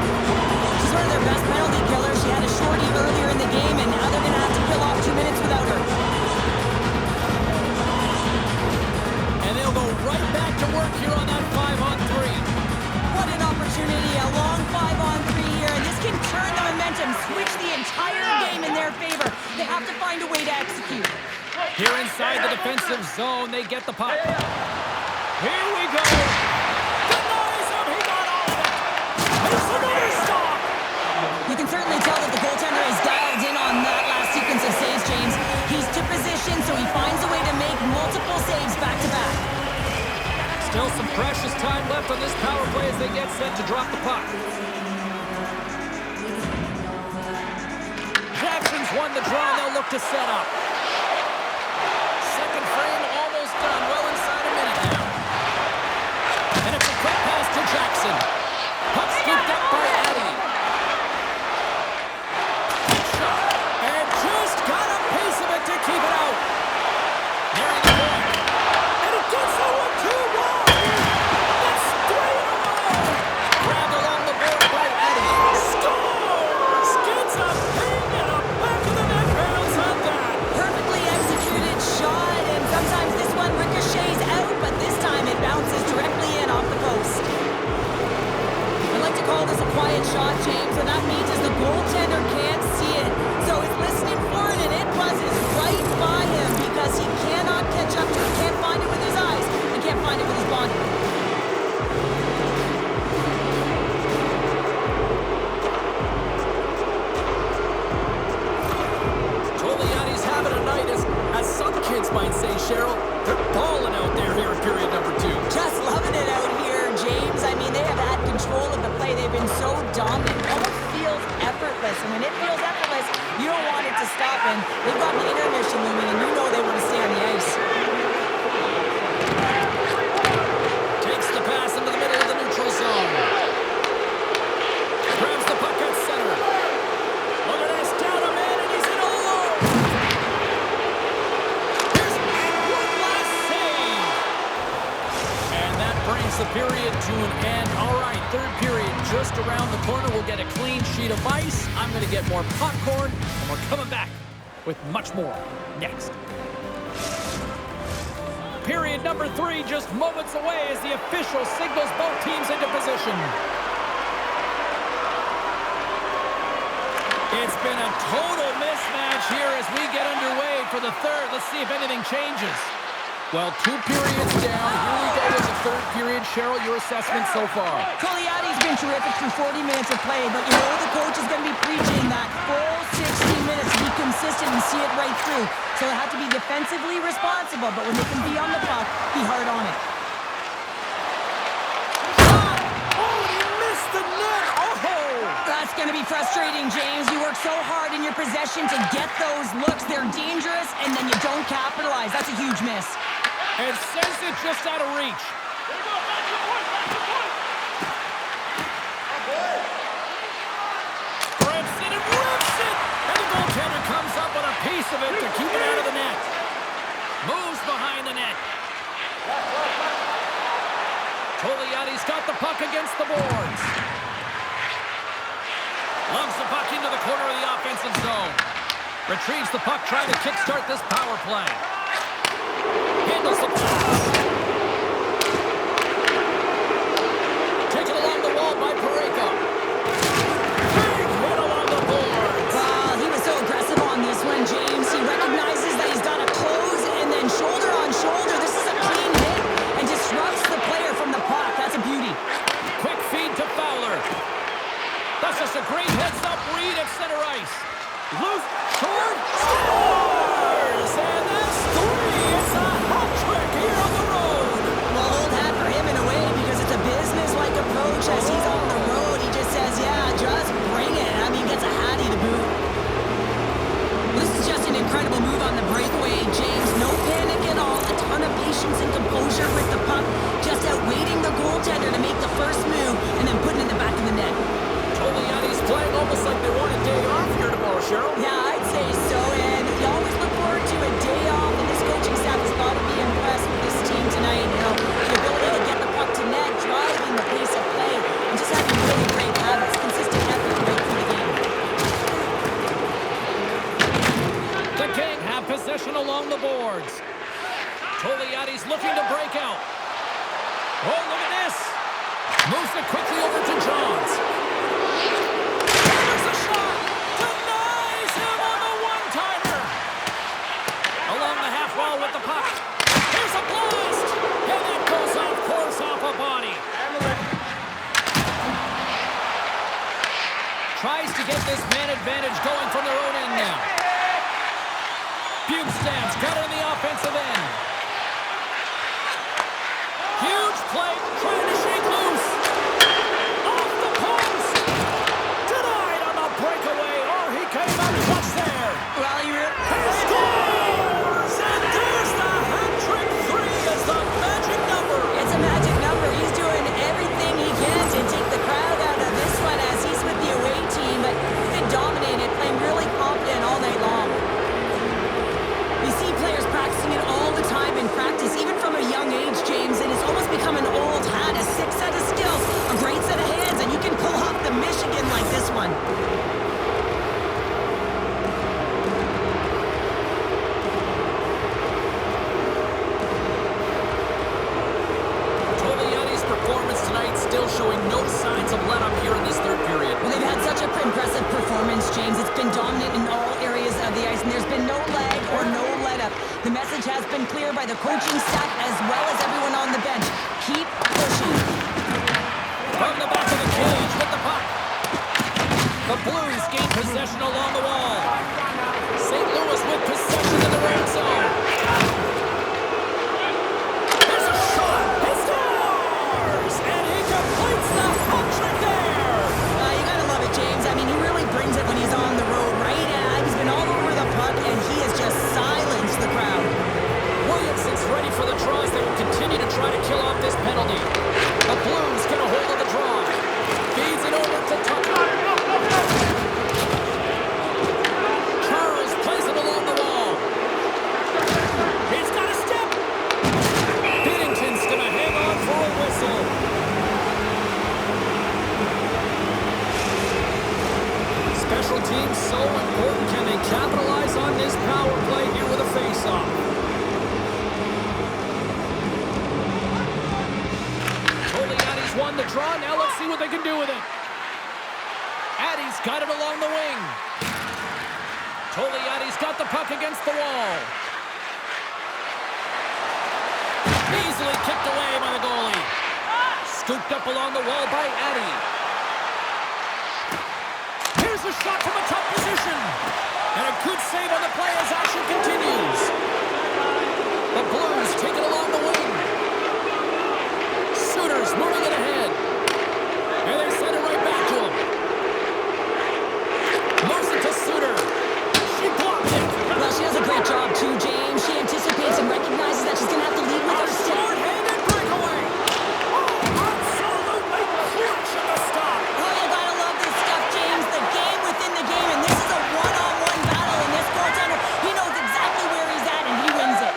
She's one of their best penalty killers. She had a shorty earlier in the game, and now they're going to have to kill off 2 minutes without her. And they'll go right back to work here on that 5-on-3. What an opportunity, a long 5-on-3 here, and this can turn the momentum, switch the entire game in their favor. They have to find a way to execute. Here inside the defensive zone, they get the puck. Here we go. Denies him, he got all of it. There's another stop. You can certainly tell that the goaltender is dialed in on that last sequence of saves, James. He's to position, so he finds a way to make multiple saves back-to-back. Still some precious time left on this power play as they get set to drop the puck. Jackson's won the draw, and they'll look to set up. Second frame almost done, well inside a minute now. And it's a quick pass to Jackson. Puck scooped up by Addy. Shot. And just got a piece of it to keep it out. Nearing the point. And it gets the 1-2 wide. That's 3 in a row. Grabbed along the board by Addy. Scores! Gets a ping and a back of the net bounce on that. Perfectly executed shot, and sometimes this one ricochets out, but this time it bounces directly in off the post. I like to call this a quiet shot, James. What that means is the goaltender can't see it. So he's listening for it, and it buzzes right by him because he cannot catch up to it. Can't find it with his eyes, and can't find it with his body. Togliatti's having a night, as some kids might say, Cheryl. They're balling out there here in period number 2. Just loving it out here, James. I mean, they have had control of the play. They've been so dominant. It almost feels effortless. And when it feels effortless, you don't want it to stop. And they've got the intermission looming, and you know they want to stay on the ice. Takes the pass into the middle of the neutral zone. Grabs the puck at center. Look at this, down a man, and he's in alone. Here's one last save. And that brings the period to an end. All right, third period just around the corner. We'll get a clean sheet of ice. I'm going to get more popcorn, and we're coming back with much more next. Period number 3 just moments away as the official signals both teams into position. It's been a total mismatch here as we get underway for the third. Let's see if anything changes. Well, 2 periods down. Here we go with the third period. Cheryl, your assessment so far? Togliatti's been terrific through 40 minutes of play, but you know the coach is going to be preaching that full 60 minutes to be consistent and see it right through. So they have to be defensively responsible, but when they can be on the puck, be hard on it. Oh, he missed the net. Oh! That's going to be frustrating, James. You work so hard in your possession to get those looks. They're dangerous, and then you don't capitalize. That's a huge miss. And sends it just out of reach. Spreads it and rips it. And the goaltender comes up with a piece of it to keep it out of the net. Moves behind the net. Togliatti's got the puck against the boards. Lungs the puck into the corner of the offensive zone. Retrieves the puck, trying to kickstart this power play. Handles the pass. possession along the boards. Togliatti's looking to break out. Oh, look at this. Moves it quickly over to Johns. There's a shot. Denies him on the one-timer. Along the half wall with the puck. Here's a blast. And that goes off course off a body. Tries to get this man advantage going from their own end now. Bjugstad's got it on the offensive end. Huge play, trying to shake loose. Off the post. Denied on the breakaway. Oh, he came up clutch there. Well, he scores! And there's the hat-trick. 3 is the magic number. It's a magic number. He's doing everything he can to take the crowd out of this one as he's with the away team, but he's been dominated, playing really confident all night long. You see players practicing it all the time in practice, even from a young age, James, and it's almost become an old hat, a sick set of skills, a great set of hands, and you can pull off the Michigan like this one. Togliatti's performance tonight still showing no signs of let-up here in this third period. Well, they've had such an impressive performance, James. It's been dominant in all areas of the ice, and there's been no lag or no let-up. The message has been clear by the coaching staff as well as everyone on the bench. Keep pushing. From the back of the cage with the puck. The Blues gain possession along the wall. St. Louis with possession in the red zone. There's a shot. He scores! And he completes the hat-trick there. You gotta love it, James. I mean, he really brings it when he's on the road, right? He's been all over the puck, and he has just silenced the crowd. Williamson's ready for the draw as they will continue to try to kill off this penalty. The Blues get a hold of the draw. Feeds it over to Tucker. Charles plays it along the wall. He's got a step. Binnington's going to hang on for a whistle. Special teams so important. Can they capitalize on this power play here with a face-off? Togliatti's won the draw. Now let's see what they can do with it. Addie's got it along the wing. Togliatti's got the puck against the wall. Easily kicked away by the goalie. Scooped up along the wall by Addie. Here's a shot from a tough position. And a good save on the play as action continues. The Blues take it along the wing. Suter's moving it ahead. And they send it right back to him. Moves it to Suter. She blocked it. Well, she does a great job too, James. She anticipates and recognizes that she's going to have to lead with her step. Short-handed breakaway. Oh, absolutely clutch at the stop. Oh, you gotta love this stuff, James. The game within the game, and this is a one-on-one battle, and this goaltender, he knows exactly where he's at, and he wins it.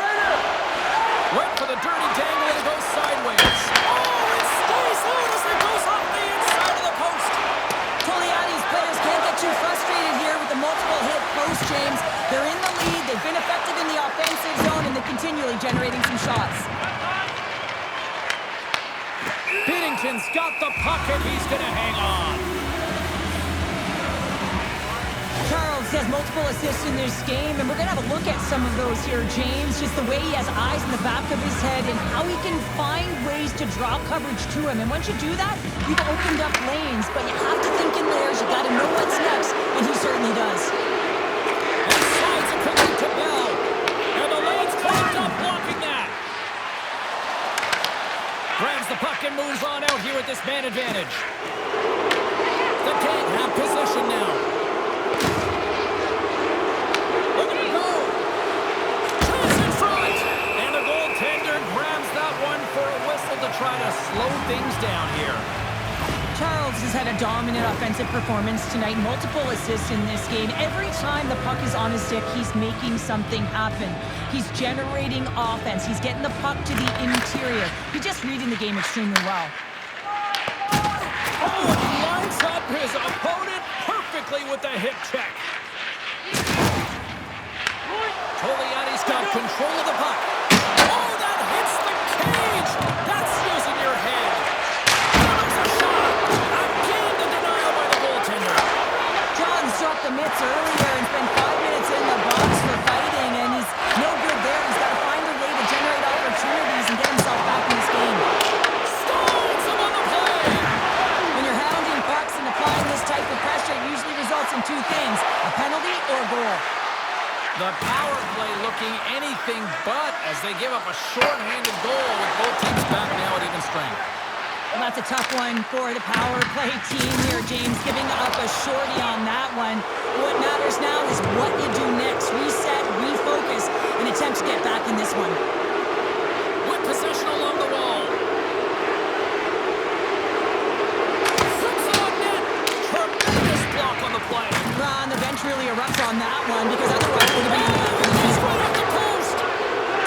Went for the dirty dangle and it goes sideways. Oh, it stays out as it goes off the inside of the post. Togliatti's players can't get too frustrated here with the multiple hit post, James. They're in the lead, they've been effective in the offensive zone, and they're continually generating some shots. Binnington's got the puck and he's going to hang on. Charles has multiple assists in this game, and we're going to have a look at some of those here, James. Just the way he has eyes in the back of his head and how he can find ways to draw coverage to him. And once you do that, you've opened up lanes, but you have to think in layers. You got to know what's next, and he certainly does. And slides it quickly to Bell. And the lane's clogged up blocking that. Grabs the puck and moves on out here at this man advantage. The King have possession now. Look at it go. Chance in front. And the goaltender grabs that one for a whistle to try to slow things down here. Charles has had a dominant offensive performance tonight, multiple assists in this game. Every time the puck is on his stick, he's making something happen. He's generating offense. He's getting the puck to the interior. He's just reading the game extremely well. Oh, he lines up his opponent perfectly with the hip check. Togliatti's got control of the puck. Oh, that hits the cage. That's using your head. There's a shot. Again, the denial by the goaltender. Johns dropped the mitts earlier and spent 5 minutes in the box for fighting, and he's no good there. He's got to find a way to generate opportunities and get himself back in this game. Stones him on the play. When you're hounding pucks and applying this type of pressure, it usually results in two things, a penalty or a goal. The power play looking anything but as they give up a short-handed goal with both teams back now at even strength. Well, that's a tough one for the power play team here, James, giving up a shorty on that one. What matters now is what you do next. Reset, refocus, and attempt to get back in this one. With possession along the wall. Flips it on net. Tremendous block on the play. Ron, the bench really erupts on that one because otherwise it would have been in the back of the net. He's right at the post.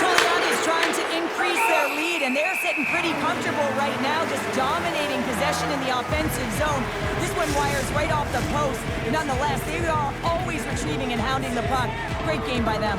Giuliani is trying to increase their lead, and they're sitting pretty comfortable right now, just dominating possession in the offensive zone. This one wires right off the post. Nonetheless, they are always retrieving and hounding the puck. Great game by them.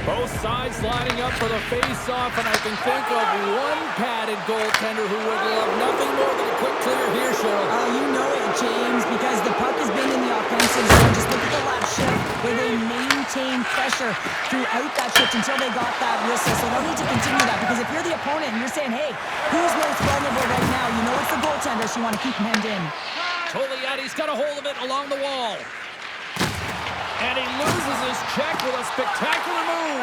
Both sides lining up for the face-off, and I can think of one padded goaltender who would love nothing more than a quick clear here, Cheryl. Oh, you know it, James, because the puck has been in the offensive zone. Just look at the last shift where they maintained pressure throughout that shift until they got that whistle. So they'll need to continue that, because if you're the opponent and you're saying, hey, who's most vulnerable right now? You know it's the goaltender, so you want to keep him hemmed in. Togliatti's got a hold of it along the wall. And he loses his check with a spectacular move.